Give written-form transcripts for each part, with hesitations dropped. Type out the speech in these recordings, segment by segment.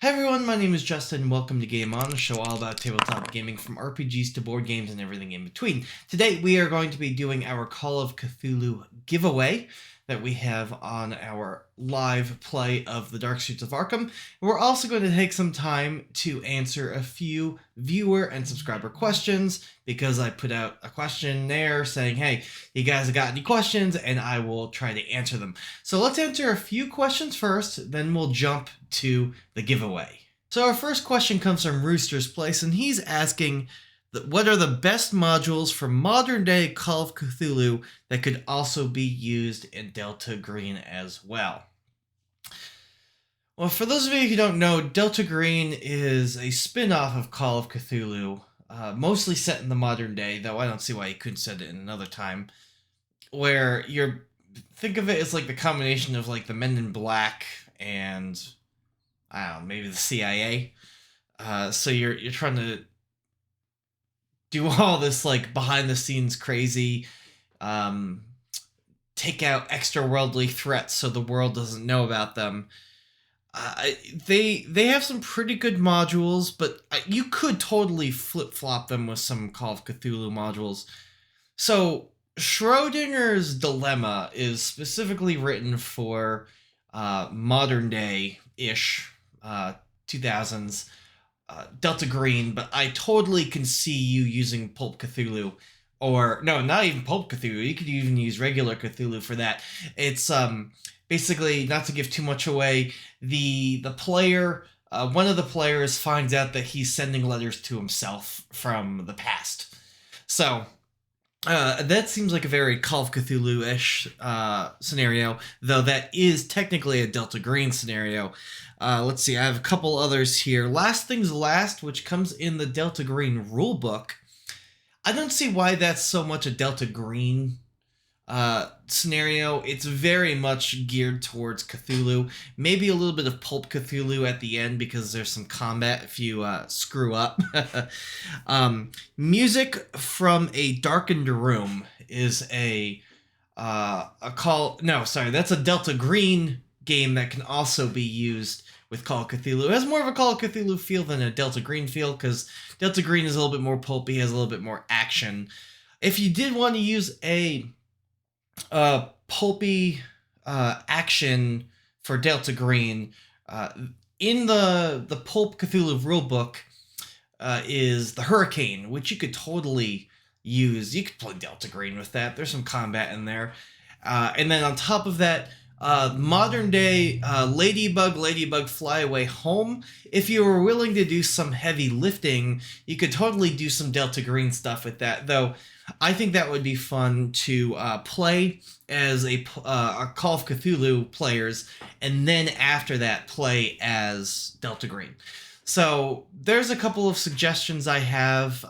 Hi everyone, my name is Justin and welcome to Game On, a show all about tabletop gaming from RPGs to board games and everything in between. Today we are going to be doing our Call of Cthulhu giveaway that we have on our live play of the Dark Streets of Arkham. We're also going to take some time to answer a few viewer and subscriber questions because I put out a question there saying, hey, you guys have got any questions? And I will try to answer them. So let's answer a few questions first, then we'll jump to the giveaway. So our first question comes from Rooster's Place, and he's asking, what are the best modules for modern day Call of Cthulhu that could also be used in Delta Green as well? Well, for those of you who don't know, Delta Green is a spin-off of Call of Cthulhu, mostly set in the modern day, though I don't see why you couldn't set it in another time, where think of it as like the combination of like the Men in Black and, I don't know, maybe the CIA. So you're trying to do all this like behind the scenes crazy, take out extra worldly threats so the world doesn't know about them. They have some pretty good modules, but you could totally flip-flop them with some Call of Cthulhu modules. So Schrodinger's Dilemma is specifically written for modern day-ish 2000s Delta Green, but I totally can see you using Pulp Cthulhu, or no, not even Pulp Cthulhu. You could even use regular Cthulhu for that. It's basically, not to give too much away, the player, one of the players finds out that he's sending letters to himself from the past. So that seems like a very Call of Cthulhu-ish scenario, though that is technically a Delta Green scenario. Let's see, I have a couple others here. Last Things Last, which comes in the Delta Green rulebook. I don't see why that's so much a Delta Green scenario. It's very much geared towards Cthulhu. Maybe a little bit of Pulp Cthulhu at the end because there's some combat if you screw up. Music from a Darkened Room is that's a Delta Green game that can also be used with Call of Cthulhu. It has more of a Call of Cthulhu feel than a Delta Green feel because Delta Green is a little bit more pulpy, has a little bit more action. If you did want to use a pulpy action for Delta Green, in the Pulp Cthulhu rulebook is the Hurricane, which you could totally use. You could play Delta Green with that. There's some combat in there. And then on top of that, modern day Ladybug Fly Away Home. If you were willing to do some heavy lifting, you could totally do some Delta Green stuff with that, though I think that would be fun to play as a Call of Cthulhu players, and then after that play as Delta Green. So there's a couple of suggestions I have.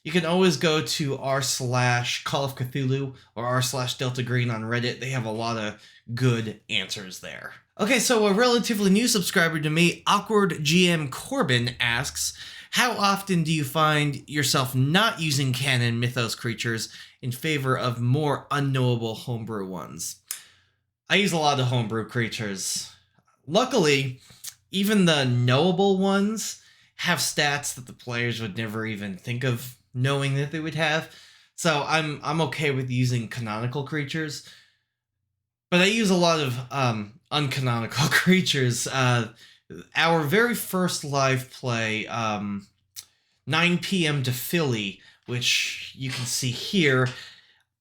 You can always go to r/Call of Cthulhu or r/Delta Green on Reddit. They have a lot of good answers there. Okay, so a relatively new subscriber to me, Awkward GM Corbin, asks, how often do you find yourself not using canon mythos creatures in favor of more unknowable homebrew ones? I use a lot of homebrew creatures. Luckily, even the knowable ones have stats that the players would never even think of knowing that they would have. So I'm okay with using canonical creatures. But I use a lot of uncanonical creatures. Our very first live play, 9 p.m. to Philly, which you can see here,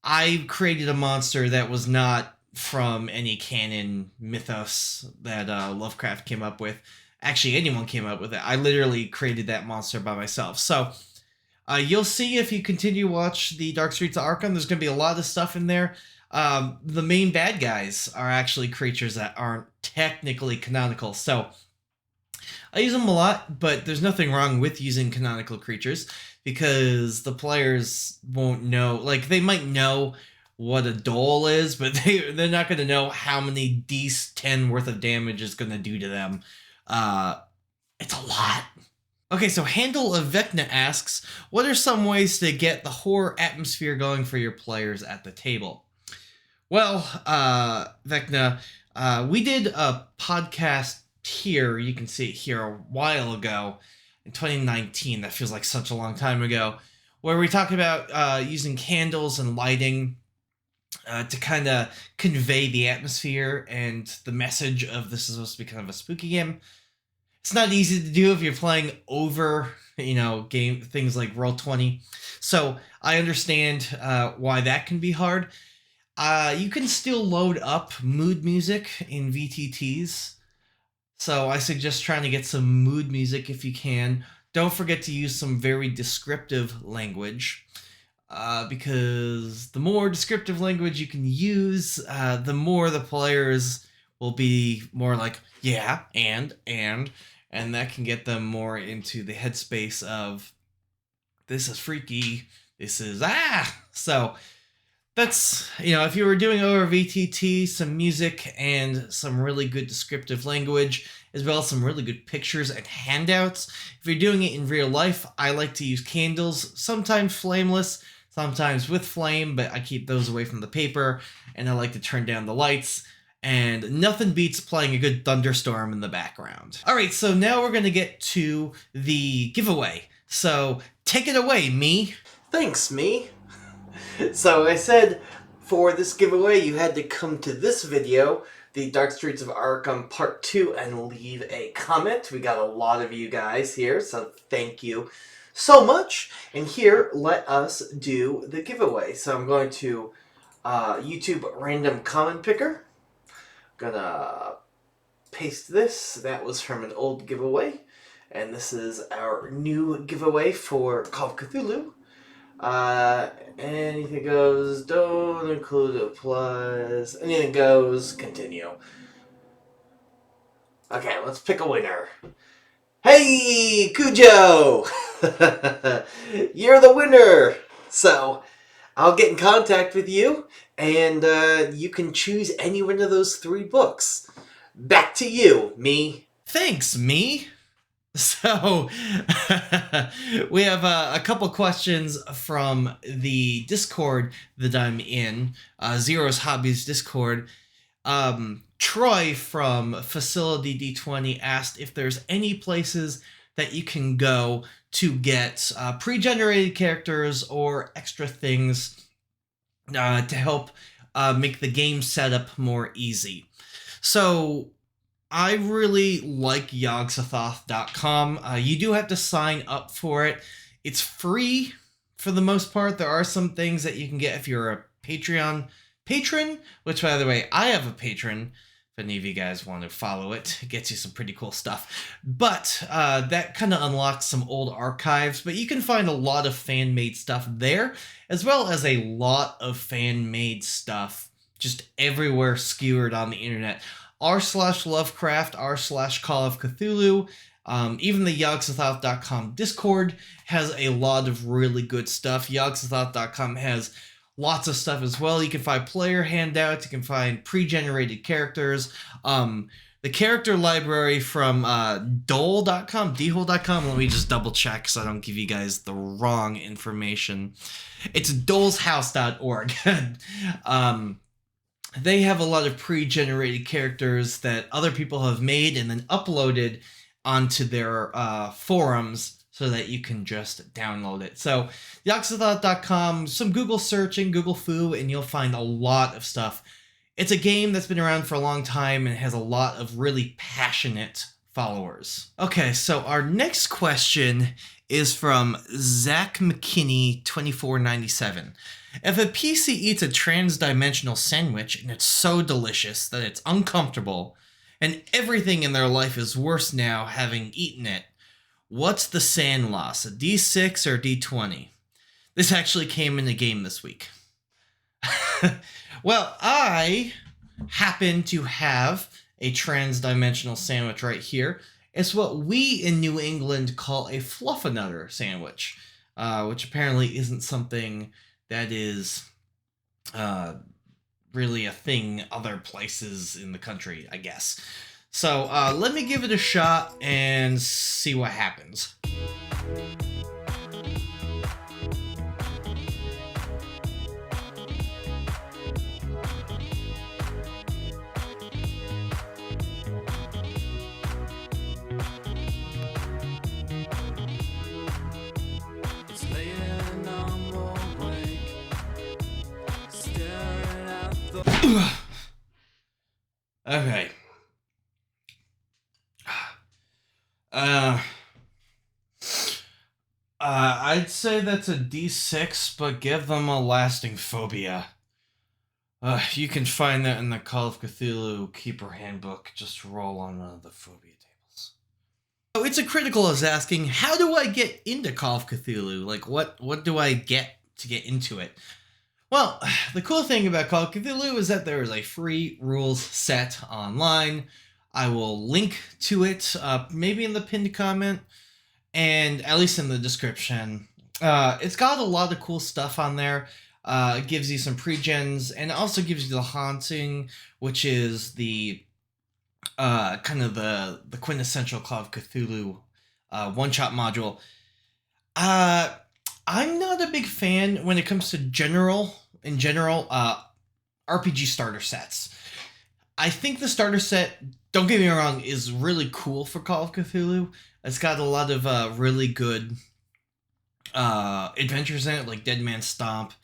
I created a monster that was not from any canon mythos that Lovecraft came up with. Actually, anyone came up with it. I literally created that monster by myself. So you'll see if you continue to watch the Dark Streets of Arkham, there's going to be a lot of stuff in there. The main bad guys are actually creatures that aren't technically canonical. So I use them a lot, but there's nothing wrong with using canonical creatures because the players won't know. Like, they might know what a dole is, but they're not going to know how many D10 worth of damage is going to do to them. It's a lot. Okay, so Handle of Vecna asks, what are some ways to get the horror atmosphere going for your players at the table? Well, Vecna, we did a podcast here, you can see it here a while ago in 2019. That feels like such a long time ago, where we talk about using candles and lighting to kind of convey the atmosphere and the message of this is supposed to be kind of a spooky game. It's not easy to do if you're playing over, game things like Roll20. So I understand why that can be hard. You can still load up mood music in VTTs. So I suggest trying to get some mood music if you can. Don't forget to use some very descriptive language. Because the more descriptive language you can use, the more the players will be more like, yeah, and that can get them more into the headspace of, this is freaky, this is, So that's, if you were doing over VTT, some music and some really good descriptive language, as well as some really good pictures and handouts. If you're doing it in real life, I like to use candles, sometimes flameless, sometimes with flame, but I keep those away from the paper, and I like to turn down the lights, and nothing beats playing a good thunderstorm in the background. All right, so now we're gonna get to the giveaway. So take it away, me. Thanks, me. So I said for this giveaway you had to come to this video, the Dark Streets of Arkham Part 2, and leave a comment. We got a lot of you guys here, so thank you so much. And here, let us do the giveaway. So I'm going to YouTube Random Comment Picker. Gonna paste this. That was from an old giveaway. And this is our new giveaway for Call of Cthulhu. Anything goes, don't include a plus, anything goes, continue. Okay, let's pick a winner. Hey, Cujo! You're the winner! So, I'll get in contact with you, and you can choose any one of those 3 books. Back to you, me. Thanks, me. So, we have a couple questions from the Discord that I'm in, Zero's Hobbies Discord. Troy from Facility D20 asked if there's any places that you can go to get pre-generated characters or extra things to help make the game setup more easy. So I really like Yogg-Sothoth.com. You do have to sign up for it. It's free for the most part. There are some things that you can get if you're a Patreon patron, which, by the way, I have a patron. If any of you guys want to follow it, it gets you some pretty cool stuff. But that kind of unlocks some old archives, but you can find a lot of fan-made stuff there, as well as a lot of fan-made stuff just everywhere skewered on the internet. r/Lovecraft, r/Call of Cthulhu, even the Yogg-Sothoth.com Discord has a lot of really good stuff. Yogg-Sothoth.com has lots of stuff as well. You can find player handouts, you can find pre-generated characters. The character library from dole.com, dhole.com, let me just double check so I don't give you guys the wrong information. It's doleshouse.org. They have a lot of pre-generated characters that other people have made and then uploaded onto their forums so that you can just download it. So, Yogg-Sothoth.com, some Google searching, Google Foo, and you'll find a lot of stuff. It's a game that's been around for a long time and has a lot of really passionate followers. Okay, so our next question is from Zach McKinney 2497. If a PC eats a trans-dimensional sandwich and it's so delicious that it's uncomfortable, and everything in their life is worse now having eaten it, what's the sand loss, a D6 or D20? This actually came in the game this week. Well, I happen to have a trans-dimensional sandwich right here. It's what we in New England call a fluffernutter sandwich, which apparently isn't something that is really a thing other places in the country, I guess. So let me give it a shot and see what happens. Okay. Uh, I'd say that's a D6, but give them a lasting phobia. You can find that in the Call of Cthulhu Keeper Handbook. Just roll on one of the phobia tables. So It's a Critical is asking, how do I get into Call of Cthulhu? Like, what do I get to get into it? Well, the cool thing about Call of Cthulhu is that there is a free rules set online. I will link to it, maybe in the pinned comment, and at least in the description. It's got a lot of cool stuff on there. It gives you some pre-gens, and it also gives you the Haunting, which is the kind of the quintessential Call of Cthulhu one-shot module. I'm not a big fan when it comes to RPG starter sets. I think the starter set, don't get me wrong, is really cool for Call of Cthulhu. It's got a lot of really good adventures in it, like Dead Man Stomp,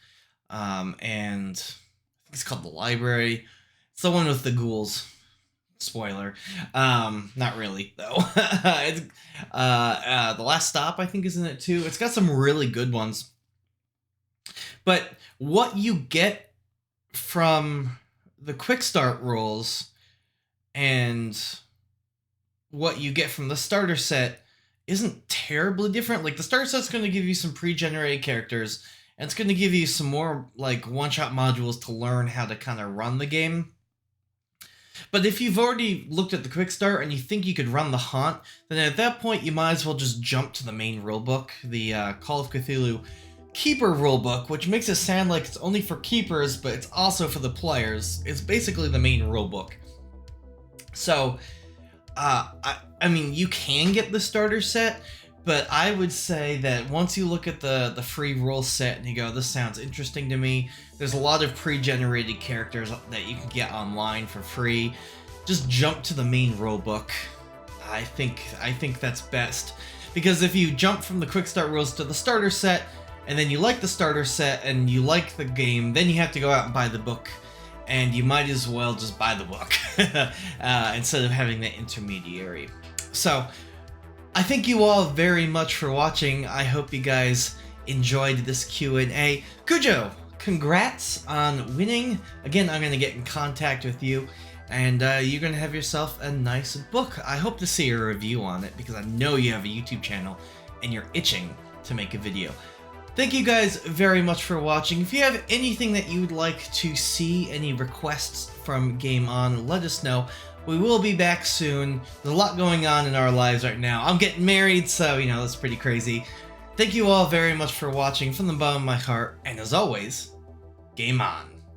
and I think it's called The Library. It's the one with the ghouls. Spoiler. Not really, though. It's, The Last Stop, I think, is in it, too. It's got some really good ones. But what you get from the quick start rules and what you get from the starter set isn't terribly different. Like, the starter set's going to give you some pre-generated characters, and it's going to give you some more, like, one-shot modules to learn how to kind of run the game. But if you've already looked at the quick start and you think you could run the Haunt, then at that point you might as well just jump to the main rulebook, the Call of Cthulhu Keeper rulebook, which makes it sound like it's only for keepers, but it's also for the players. It's basically the main rulebook. So, I mean, you can get the starter set, but I would say that once you look at the free rule set and you go, this sounds interesting to me, there's a lot of pre-generated characters that you can get online for free. Just jump to the main rulebook. I think that's best. Because if you jump from the quick start rules to the starter set, and then you like the starter set and you like the game, then you have to go out and buy the book. And you might as well just buy the book instead of having that intermediary. So, I thank you all very much for watching. I hope you guys enjoyed this Q&A. Cujo, congrats on winning. Again, I'm going to get in contact with you, and you're going to have yourself a nice book. I hope to see a review on it, because I know you have a YouTube channel, and you're itching to make a video. Thank you guys very much for watching. If you have anything that you would like to see, any requests from Game On, let us know. We will be back soon. There's a lot going on in our lives right now. I'm getting married, so, you know, that's pretty crazy. Thank you all very much for watching from the bottom of my heart, and as always, Game On.